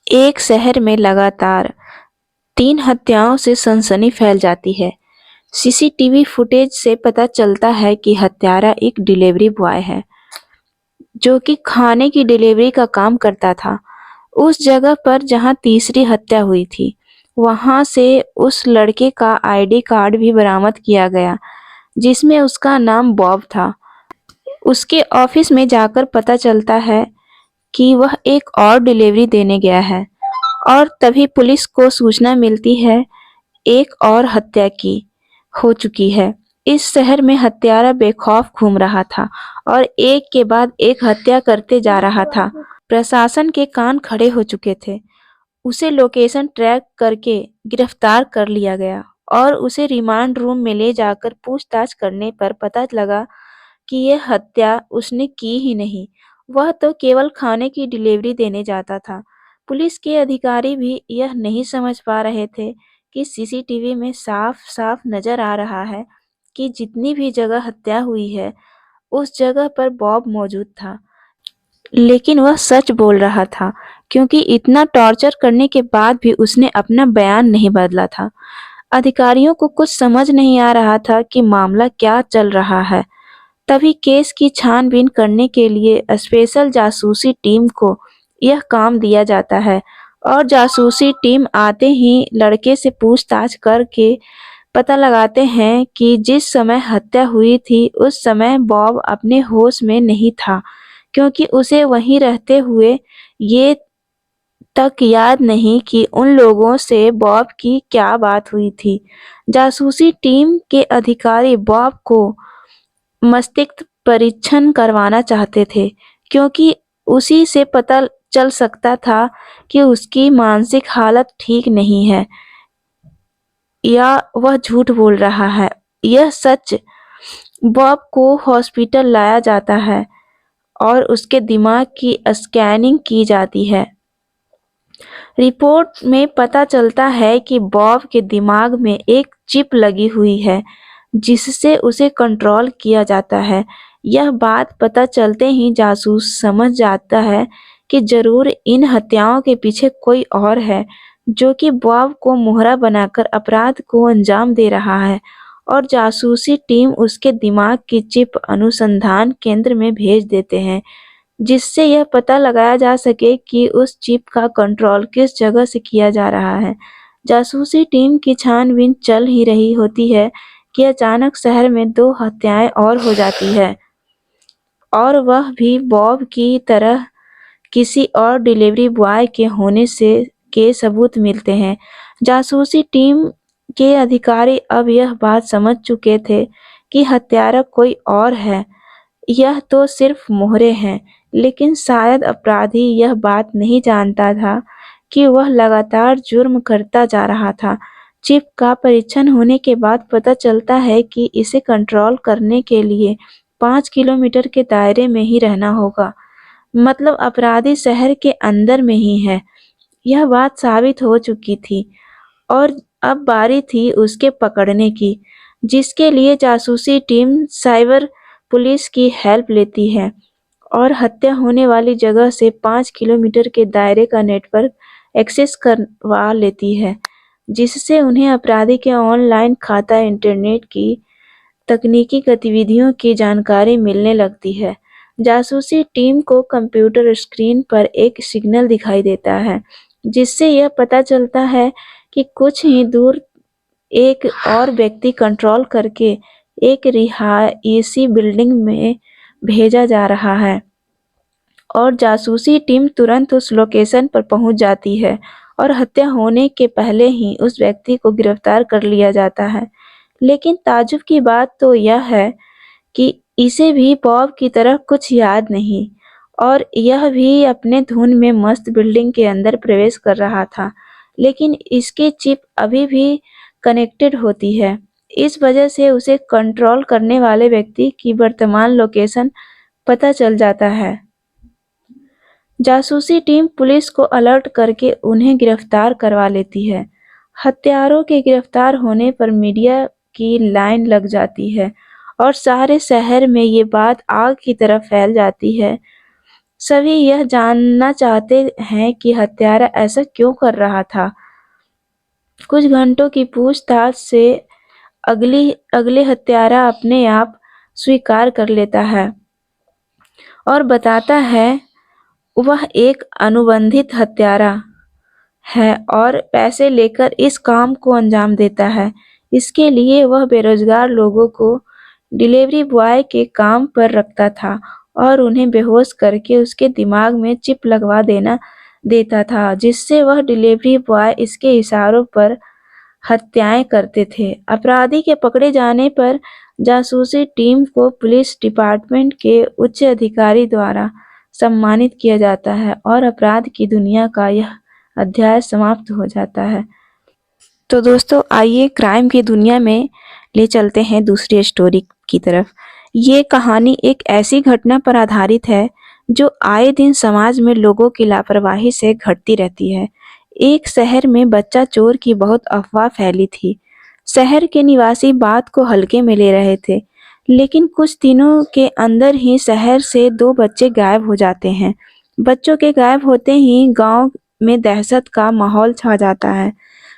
एक शहर में लगातार 3 हत्याओं से सनसनी फैल जाती है। सीसीटीवी फुटेज से पता चलता है कि हत्यारा एक डिलीवरी बॉय है, जो कि खाने की डिलीवरी का काम करता था। उस जगह पर जहां तीसरी हत्या हुई थी, वहां से उस लड़के का आईडी कार्ड भी बरामद किया गया, जिसमें उसका नाम बॉब था। उसके ऑफिस में जाकर पता चलता है कि वह एक और डिलीवरी देने गया है और तभी पुलिस को सूचना मिलती है एक और हत्या की हो चुकी है। इस शहर में हत्यारा बेखौफ घूम रहा था और एक के बाद एक हत्या करते जा रहा था। प्रशासन के कान खड़े हो चुके थे। उसे लोकेशन ट्रैक करके गिरफ्तार कर लिया गया और उसे रिमांड रूम में ले जाकर पूछताछ करने पर पता लगा कि यह हत्या उसने की ही नहीं, वह तो केवल खाने की डिलीवरी देने जाता था। पुलिस के अधिकारी भी यह नहीं समझ पा रहे थे कि सीसीटीवी में साफ-साफ नजर आ रहा है कि जितनी भी जगह हत्या हुई है, उस जगह पर बॉब मौजूद था। लेकिन वह सच बोल रहा था, क्योंकि इतना टॉर्चर करने के बाद भी उसने अपना बयान नहीं बदला था। अधिकारियों को कुछ समझ नहीं आ रहा था कि मामला क्या चल रहा है। तभी केस की छानबीन करने के लिए स्पेशल जासूसी टीम को यह काम दिया जाता है और जासूसी टीम आते ही लड़के से पूछताछ करके पता लगाते हैं कि जिस समय हत्या हुई थी उस समय बॉब अपने होश में नहीं था, क्योंकि उसे वहीं रहते हुए ये तक याद नहीं कि उन लोगों से बॉब की क्या बात हुई थी। जासूसी टीम के अधिकारी बॉब को मस्तिष्क परीक्षण करवाना चाहते थे, क्योंकि उसी से पता चल सकता था कि उसकी मानसिक हालत ठीक नहीं है या वह झूठ बोल रहा है। यह सच बॉब को हॉस्पिटल लाया जाता है और उसके दिमाग की स्कैनिंग की जाती है। रिपोर्ट में पता चलता है कि बॉब के दिमाग में एक चिप लगी हुई है, जिससे उसे कंट्रोल किया जाता है। यह बात पता चलते ही जासूस समझ जाता है कि जरूर इन हत्याओं के पीछे कोई और है, जो कि बॉब को मोहरा बनाकर अपराध को अंजाम दे रहा है। और जासूसी टीम उसके दिमाग की चिप अनुसंधान केंद्र में भेज देते हैं, जिससे यह पता लगाया जा सके कि उस चिप का कंट्रोल किस जगह से किया जा रहा है। जासूसी टीम की छानबीन चल ही रही होती है कि अचानक शहर में 2 हत्याएं और हो जाती है, और वह भी बॉब की तरह किसी और डिलीवरी बॉय के होने से के सबूत मिलते हैं। जासूसी टीम के अधिकारी अब यह बात समझ चुके थे कि हत्यारा कोई और है, यह तो सिर्फ मोहरे हैं। लेकिन शायद अपराधी यह बात नहीं जानता था कि वह लगातार जुर्म करता जा रहा था। चिप का परीक्षण होने के बाद पता चलता है कि इसे कंट्रोल करने के लिए 5 किलोमीटर के दायरे में ही रहना होगा, मतलब अपराधी शहर के अंदर में ही है। यह बात साबित हो चुकी थी और अब बारी थी उसके पकड़ने की, जिसके लिए जासूसी टीम साइबर पुलिस की हेल्प लेती है और हत्या होने वाली जगह से 5 किलोमीटर के दायरे का नेटवर्क एक्सेस करवा लेती है, जिससे उन्हें अपराधी के ऑनलाइन खाता, इंटरनेट की तकनीकी गतिविधियों की जानकारी मिलने लगती है। जासूसी टीम को कंप्यूटर स्क्रीन पर एक सिग्नल दिखाई देता है, जिससे यह पता चलता है कि कुछ ही दूर एक और व्यक्ति कंट्रोल करके एक रिहायशी बिल्डिंग में भेजा जा रहा है, और जासूसी टीम तुरंत उस लोकेशन पर पहुंच जाती है और हत्या होने के पहले ही उस व्यक्ति को गिरफ्तार कर लिया जाता है। लेकिन ताज्जुब की बात तो यह है कि इसे भी बॉब की तरह कुछ याद नहीं, और यह भी अपने धुन में मस्त बिल्डिंग के अंदर प्रवेश कर रहा था, लेकिन इसकी चिप अभी भी कनेक्टेड होती है। इस वजह से उसे कंट्रोल करने वाले व्यक्ति की वर्तमान लोकेशन पता चल जाता है। जासूसी टीम पुलिस को अलर्ट करके उन्हें गिरफ्तार करवा लेती है। हत्यारों के गिरफ्तार होने पर मीडिया की लाइन लग जाती है और सारे शहर में ये बात आग की तरह फैल जाती है। सभी यह जानना चाहते हैं कि हत्यारा ऐसा क्यों कर रहा था। कुछ घंटों की पूछताछ से अगले हत्यारा अपने आप स्वीकार कर लेता है और बताता है वह एक अनुबंधित हत्यारा है और पैसे लेकर इस काम को अंजाम देता है। इसके लिए वह बेरोजगार लोगों को डिलीवरी बॉय के काम पर रखता था और उन्हें बेहोश करके उसके दिमाग में चिप लगवा देता था, जिससे वह डिलीवरी बॉय इसके इशारों पर हत्याएं करते थे। अपराधी के पकड़े जाने पर जासूसी टीम को पुलिस डिपार्टमेंट के उच्च अधिकारी द्वारा सम्मानित किया जाता है और अपराध की दुनिया का यह अध्याय समाप्त हो जाता है। तो दोस्तों आइए क्राइम की दुनिया में ले चलते हैं दूसरी स्टोरी की तरफ। ये कहानी एक ऐसी घटना पर आधारित है जो आए दिन समाज में लोगों की लापरवाही से घटती रहती है। एक शहर में बच्चा चोर की बहुत अफवाह फैली थी। शहर के निवासी बात को हल्के में ले रहे थे, लेकिन कुछ दिनों के अंदर ही शहर से 2 बच्चे गायब हो जाते हैं। बच्चों के गायब होते ही गांव में दहशत का माहौल छा जाता है।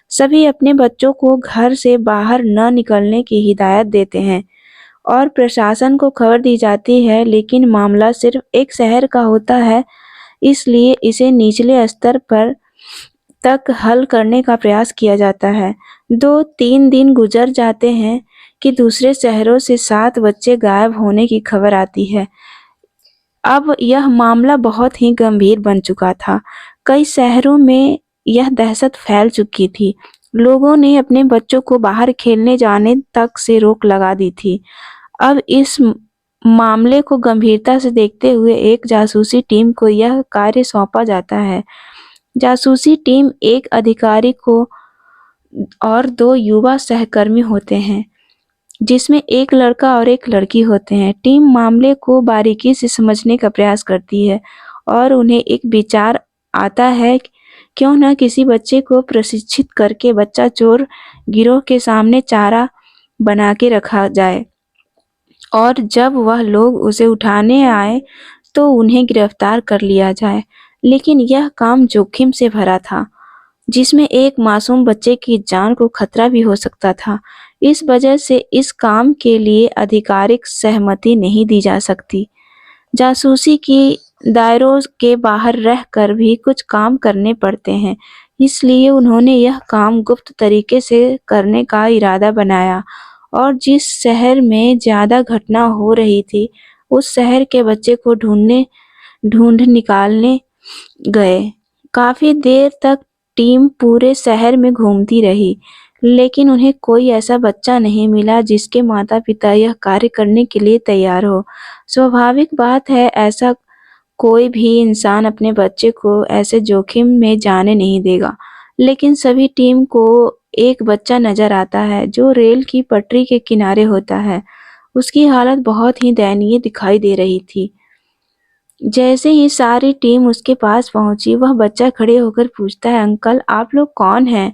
सभी अपने बच्चों को घर से बाहर न निकलने की हिदायत देते हैं और प्रशासन को खबर दी जाती है, लेकिन मामला सिर्फ एक शहर का होता है, इसलिए इसे निचले स्तर पर तक हल करने का प्रयास किया जाता है। 2-3 दिन गुजर जाते हैं कि दूसरे शहरों से 7 बच्चे गायब होने की खबर आती है। अब यह मामला बहुत ही गंभीर बन चुका था। कई शहरों में यह दहशत फैल चुकी थी। लोगों ने अपने बच्चों को बाहर खेलने जाने तक से रोक लगा दी थी। अब इस मामले को गंभीरता से देखते हुए एक जासूसी टीम को यह कार्य सौंपा जाता है। जासूसी टीम एक अधिकारी को और 2 युवा सहकर्मी होते हैं, जिसमें एक लड़का और एक लड़की होते हैं। टीम मामले को बारीकी से समझने का प्रयास करती है और उन्हें एक विचार आता है, क्यों न किसी बच्चे को प्रशिक्षित करके बच्चा चोर गिरोह के सामने चारा बना के रखा जाए और जब वह लोग उसे उठाने आए तो उन्हें गिरफ्तार कर लिया जाए। लेकिन यह काम जोखिम से भरा था, जिसमें एक मासूम बच्चे की जान को खतरा भी हो सकता था। इस वजह से इस काम के लिए आधिकारिक सहमति नहीं दी जा सकती। जासूसी की दायरों के बाहर रहकर भी कुछ काम करने पड़ते हैं, इसलिए उन्होंने यह काम गुप्त तरीके से करने का इरादा बनाया और जिस शहर में ज़्यादा घटना हो रही थी, उस शहर के बच्चे को ढूंढ निकालने गए। काफ़ी देर तक टीम पूरे शहर में घूमती रही, लेकिन उन्हें कोई ऐसा बच्चा नहीं मिला जिसके माता-पिता यह कार्य करने के लिए तैयार हो। स्वाभाविक बात है, ऐसा कोई भी इंसान अपने बच्चे को ऐसे जोखिम में जाने नहीं देगा। लेकिन सभी टीम को एक बच्चा नज़र आता है जो रेल की पटरी के किनारे होता है। उसकी हालत बहुत ही दयनीय दिखाई दे रही थी। जैसे ही सारी टीम उसके पास पहुंची, वह बच्चा खड़े होकर पूछता है, अंकल आप लोग कौन हैं?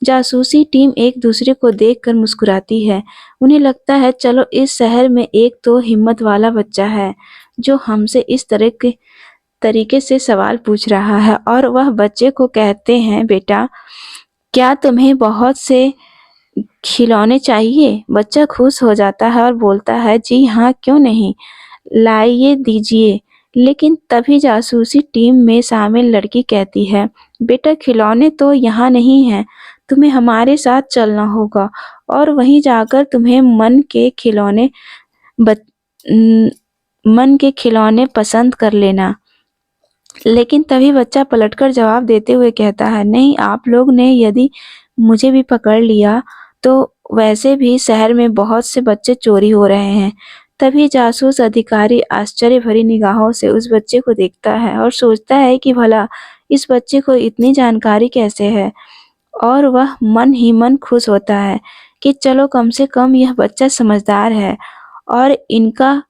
जासूसी टीम एक दूसरे को देखकर मुस्कुराती है। उन्हें लगता है चलो इस शहर में एक तो हिम्मत वाला बच्चा है जो हमसे इस तरीके से सवाल पूछ रहा है। और वह बच्चे को कहते हैं, बेटा क्या तुम्हें बहुत से खिलौने चाहिए? बच्चा खुश हो जाता है और बोलता है, जी हाँ, क्यों नहीं, लाइए दीजिए। लेकिन तभी जासूसी टीम में शामिल लड़की कहती है, बेटा खिलौने तो यहाँ नहीं हैं, तुम्हें हमारे साथ चलना होगा और वहीं जाकर तुम्हें मन के खिलौने पसंद कर लेना। लेकिन तभी बच्चा पलटकर जवाब देते हुए कहता है, नहीं, आप लोग ने यदि मुझे भी पकड़ लिया तो वैसे भी शहर में बहुत से बच्चे चोरी हो रहे हैं। तभी जासूस अधिकारी आश्चर्य भरी निगाहों से उस बच्चे को देखता है और सोचता है कि भला इस बच्चे को इतनी जानकारी कैसे है, और वह मन ही मन खुश होता है कि चलो कम से कम यह बच्चा समझदार है और इनका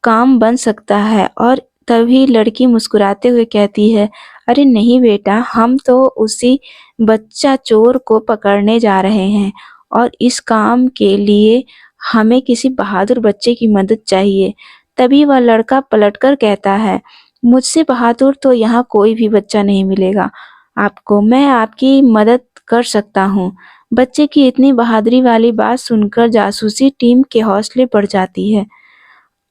काम बन सकता है। और तभी लड़की मुस्कुराते हुए कहती है, अरे नहीं बेटा, हम तो उसी बच्चा चोर को पकड़ने जा रहे हैं और इस काम के लिए हमें किसी बहादुर बच्चे की मदद चाहिए। तभी वह लड़का पलटकर कहता है, मुझसे बहादुर तो यहाँ कोई भी बच्चा नहीं मिलेगा आपको, मैं आपकी मदद कर सकता हूँ। बच्चे की इतनी बहादुरी वाली बात सुनकर जासूसी टीम के हौसले बढ़ जाती है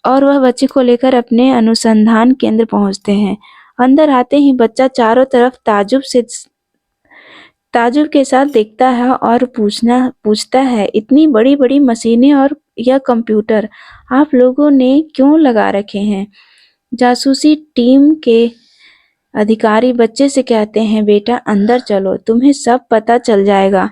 और वह बच्चे को लेकर अपने अनुसंधान केंद्र पहुँचते हैं। अंदर आते ही बच्चा चारों तरफ ताज्जुब के साथ देखता है और पूछता है, इतनी बड़ी-बड़ी मशीनें और यह कंप्यूटर आप लोगों ने क्यों लगा रखे हैं? जासूसी टीम के अधिकारी बच्चे से कहते हैं, बेटा अंदर चलो, तुम्हें सब पता चल जाएगा।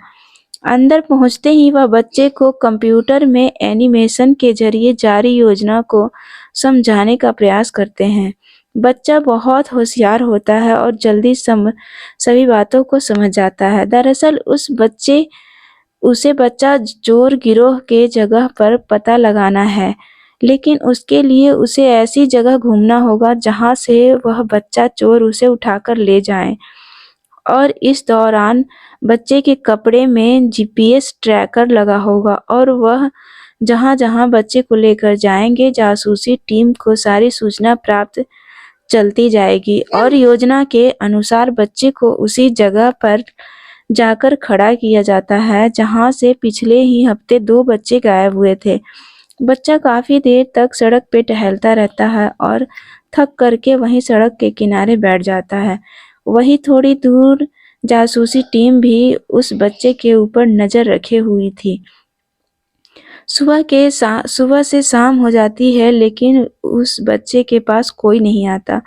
अंदर पहुंचते ही वह बच्चे को कंप्यूटर में एनिमेशन के जरिए जारी योजना को समझाने का प्रयास करते हैं। बच्चा बहुत होशियार होता है और जल्दी सभी बातों को समझ जाता है। दरअसल उसे बच्चा चोर गिरोह के जगह पर पता लगाना है, लेकिन उसके लिए उसे ऐसी जगह घूमना होगा जहाँ से वह बच्चा चोर उसे उठाकर ले जाए। और इस दौरान बच्चे के कपड़े में जीपीएस ट्रैकर लगा होगा और वह जहाँ-जहाँ बच्चे को लेकर जाएंगे, जासूसी टीम को सारी सूचना प्राप्त चलती जाएगी और योजना के अनुसार बच्चे को उसी जगह पर जाकर खड़ा किया जाता है जहाँ से पिछले ही हफ्ते 2 बच्चे गायब हुए थे। बच्चा काफ़ी देर तक सड़क पे टहलता रहता है और थक करके वहीं सड़क के किनारे बैठ जाता है। वहीं थोड़ी दूर जासूसी टीम भी उस बच्चे के ऊपर नज़र रखे हुई थी। सुबह से शाम हो जाती है लेकिन उस बच्चे के पास कोई नहीं आता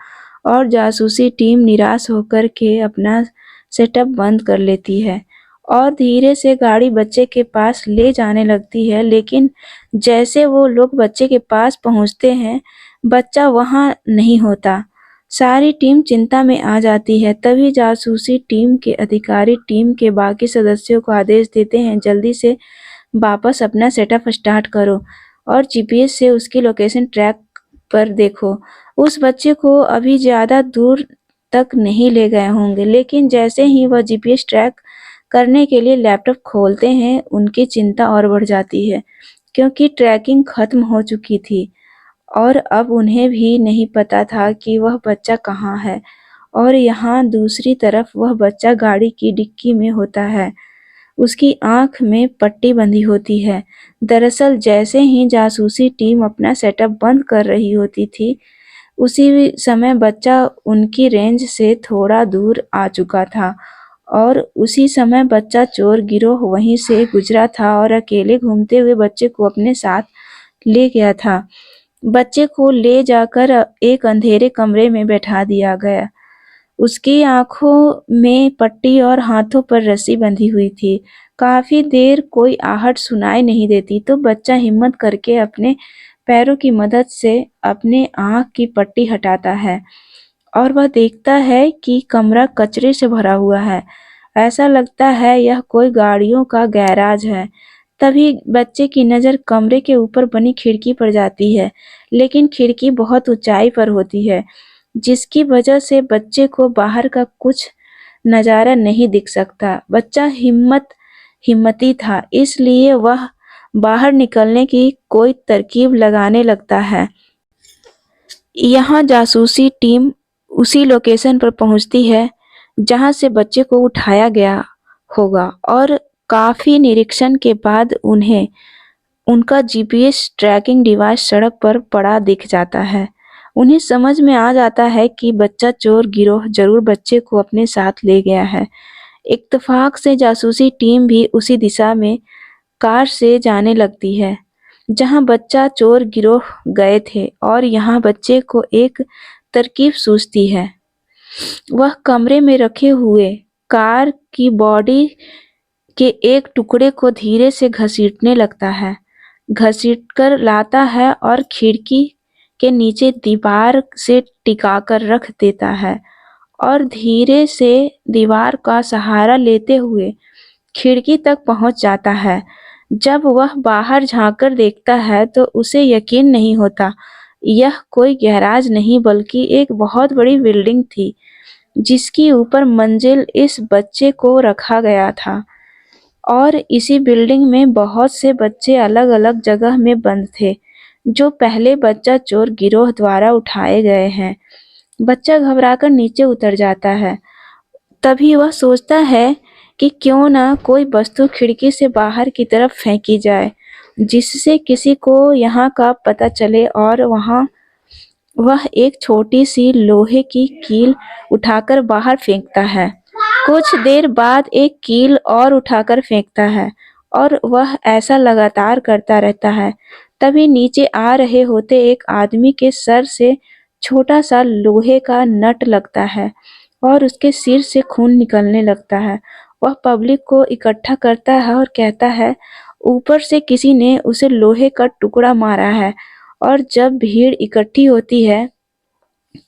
और जासूसी टीम निराश होकर के अपना सेटअप बंद कर लेती है और धीरे से गाड़ी बच्चे के पास ले जाने लगती है, लेकिन जैसे वो लोग बच्चे के पास पहुंचते हैं, बच्चा वहां नहीं होता। सारी टीम चिंता में आ जाती है। तभी जासूसी टीम के अधिकारी टीम के बाकी सदस्यों को आदेश देते हैं, जल्दी से वापस अपना सेटअप स्टार्ट करो और जीपीएस से उसकी लोकेशन ट्रैक पर देखो। उस बच्चे को अभी ज़्यादा दूर तक नहीं ले गए होंगे, लेकिन जैसे ही वह जीपीएस ट्रैक करने के लिए लैपटॉप खोलते हैं, उनकी चिंता और बढ़ जाती है, क्योंकि ट्रैकिंग खत्म हो चुकी थी और अब उन्हें भी नहीं पता था कि वह बच्चा कहाँ है। और यहाँ दूसरी तरफ वह बच्चा गाड़ी की डिक्की में होता है। उसकी आंख में पट्टी बंधी होती है। दरअसल जैसे ही जासूसी टीम अपना सेटअप बंद कर रही होती थी, उसी समय बच्चा उनकी रेंज से थोड़ा दूर आ चुका था और उसी समय बच्चा चोर गिरोह वहीं से गुजरा था और अकेले घूमते हुए बच्चे को अपने साथ ले गया था। बच्चे को ले जाकर एक अंधेरे कमरे में बैठा दिया गया। उसकी आँखों में पट्टी और हाथों पर रस्सी बंधी हुई थी। काफ़ी देर कोई आहट सुनाई नहीं देती तो बच्चा हिम्मत करके अपने पैरों की मदद से अपने आँख की पट्टी हटाता है और वह देखता है कि कमरा कचरे से भरा हुआ है। ऐसा लगता है यह कोई गाड़ियों का गैराज है। तभी बच्चे की नज़र कमरे के ऊपर बनी खिड़की पर जाती है, लेकिन खिड़की बहुत ऊंचाई पर होती है, जिसकी वजह से बच्चे को बाहर का कुछ नज़ारा नहीं दिख सकता। बच्चा हिम्मती था, इसलिए वह बाहर निकलने की कोई तरकीब लगाने लगता है। यहाँ जासूसी टीम उसी लोकेशन पर पहुँचती है जहाँ से बच्चे को उठाया गया होगा और काफ़ी निरीक्षण के बाद उन्हें उनका जीपीएस ट्रैकिंग डिवाइस सड़क पर पड़ा दिख जाता है। उन्हें समझ में आ जाता है कि बच्चा चोर गिरोह जरूर बच्चे को अपने साथ ले गया है। इत्तेफाक से जासूसी टीम भी उसी दिशा में कार से जाने लगती है जहां बच्चा चोर गिरोह गए थे और यहाँ बच्चे को एक तरकीब सूझती है। वह कमरे में रखे हुए कार की बॉडी के एक टुकड़े को धीरे से घसीटने लगता है, घसीटकर लाता है और खिड़की के नीचे दीवार से टिकाकर रख देता है और धीरे से दीवार का सहारा लेते हुए खिड़की तक पहुंच जाता है। जब वह बाहर झांककर देखता है तो उसे यकीन नहीं होता। यह कोई गैराज नहीं बल्कि एक बहुत बड़ी बिल्डिंग थी, जिसकी ऊपर मंजिल इस बच्चे को रखा गया था और इसी बिल्डिंग में बहुत से बच्चे अलग-अलग जगह में बंद थे, जो पहले बच्चा चोर गिरोह द्वारा उठाए गए हैं। बच्चा घबराकर नीचे उतर जाता है। तभी वह सोचता है कि क्यों न कोई वस्तु खिड़की से बाहर की तरफ फेंकी जाए, जिससे किसी को यहाँ का पता चले और वह एक छोटी-सी लोहे की कील उठाकर बाहर फेंकता है। कुछ देर बाद एक कील और उठाकर फेंकता है और वह ऐसा लगातार करता रहता है। तभी नीचे आ रहे होते एक आदमी के सर से छोटा-सा लोहे का नट लगता है और उसके सिर से खून निकलने लगता है। वह पब्लिक को इकट्ठा करता है और कहता है, ऊपर से किसी ने उसे लोहे का टुकड़ा मारा है। और जब भीड़ इकट्ठी होती है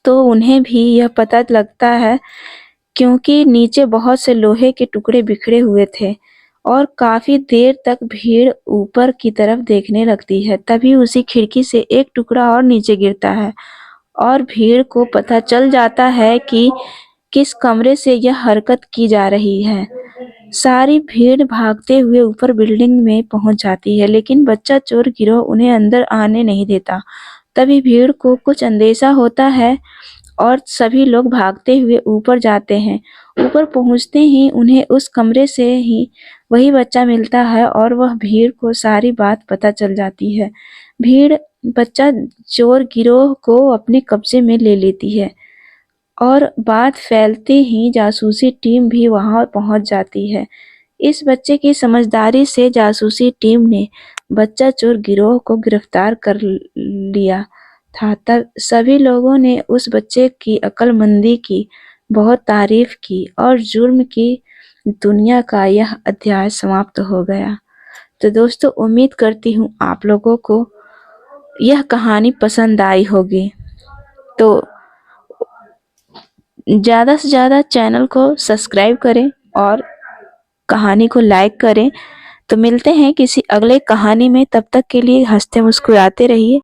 तो उन्हें भी यह पता लगता है, क्योंकि नीचे बहुत से लोहे के टुकड़े बिखरे हुए थे और काफी देर तक भीड़ ऊपर की तरफ देखने लगती है। तभी उसी खिड़की से एक टुकड़ा और नीचे गिरता है और भीड़ को पता चल जाता है कि किस कमरे से यह हरकत की जा रही है। सारी भीड़ भागते हुए ऊपर बिल्डिंग में पहुंच जाती है, लेकिन बच्चा चोर गिरोह उन्हें अंदर आने नहीं देता। तभी भीड़ को कुछ अंदेशा होता है और सभी लोग भागते हुए ऊपर जाते हैं। ऊपर पहुंचते ही उन्हें उस कमरे से ही वही बच्चा मिलता है और वह भीड़ को सारी बात पता चल जाती है। भीड़ बच्चा चोर गिरोह को अपने कब्जे में ले लेती है और बात फैलते ही जासूसी टीम भी वहां पहुंच जाती है। इस बच्चे की समझदारी से जासूसी टीम ने बच्चा चोर गिरोह को गिरफ्तार कर लिया था। तब सभी लोगों ने उस बच्चे की अक्लमंदी की बहुत तारीफ की और जुर्म की दुनिया का यह अध्याय समाप्त हो गया। तो दोस्तों, उम्मीद करती हूँ आप लोगों को यह कहानी पसंद आई होगी। तो ज़्यादा से ज़्यादा चैनल को सब्सक्राइब करें और कहानी को लाइक करें। तो मिलते हैं किसी अगले कहानी में, तब तक के लिए हंसते मुस्कुराते रहिए।